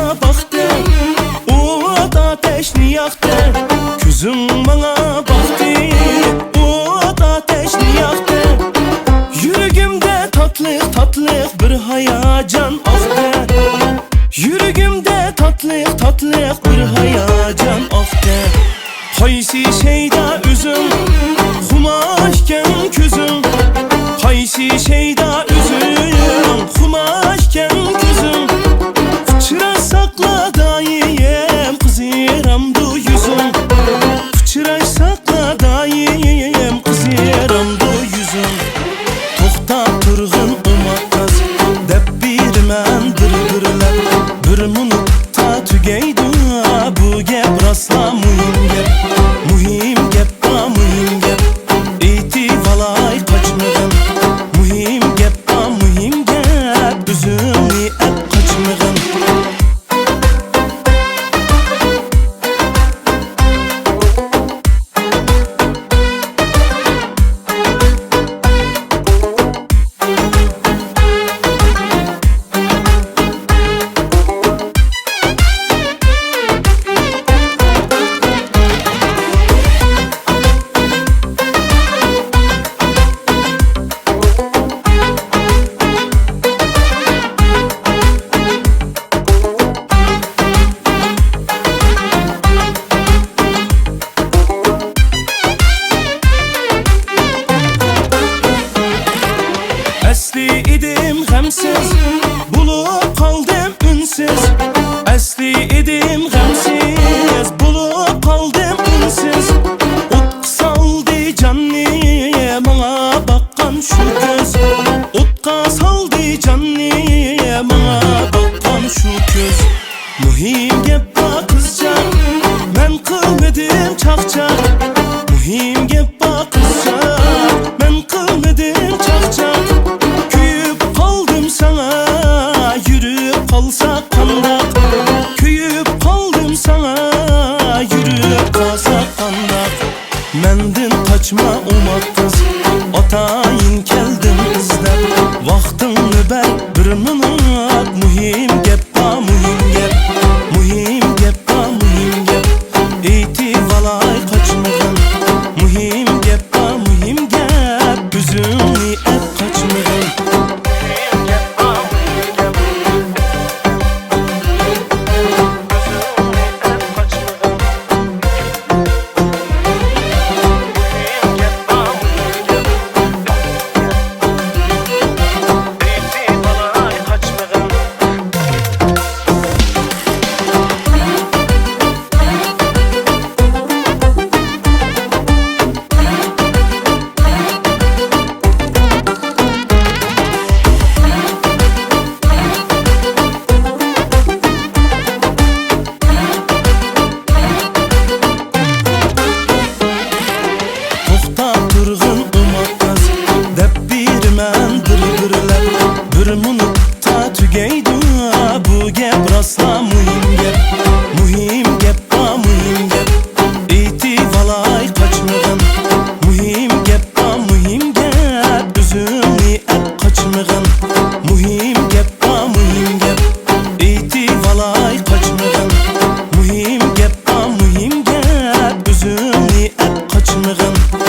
bana baktı, o ateşni yaktı. Gözüm bana baktı, o ateşni yaktı. Yüreğimde tatlı tatlı bir hayacan aktı. Yüreğimde tatlı tatlı bir hayacan aktı. Haysi şeyda üzüm, kumaşken küzüm. Haysi şeyda üzüm, kumaşken küzüm. Fıçıra sakla dayım, kızıramdı yüzüm. Fıçıra sakla dayım, kızıramdı yüzüm. Toxtab turğun umaqqaz, deb birmən bir-birlər. Bir minutda tügeydi bu gep, rastla muhim gep. Muhim gep, muhim gep. Eytib alay qaçmığın. Muhim gep, muhim gep. Üzümni əp qaçmığın. Əsli idim qəmsiz, bulub qaldım ünsüz. Əsli idim qəmsiz, bulub qaldım ünsüz. Utq saldı canni, bana bakkan şu göz. Utqa saldı canni, bana bakkan şu göz. Muhim gep kızcan, mən qılmadım çaqçaq. Muhim gep kızcan, mən qılmadım çaqçaq. Kalsa kandak, köyüp kaldım sana, yürüp kalsa kandak. Mendin kaçma umaqqız, atayın keldim izlep. Vaxtını ber bir minut, muhim gep, muhim gep. Muhim gep, muhim gep. Eytib alay qaçmığın. Muhim gep, muhim gep. Üzümni əp qaçmığın. Turğun umaqqaz, deb birmən bir-birlər. Bir minutda tügeydi bu gep, rastla muhim gep. Muhim gep, muhim gep. Eytib alay qaçmığın. Muhim gep, muhim gep. Üzümni əp qaçmığın. Muhim gep, muhim gep. Eytib alay qaçmığın. Muhim gep, muhim gep. Üzümni əp qaçmığın.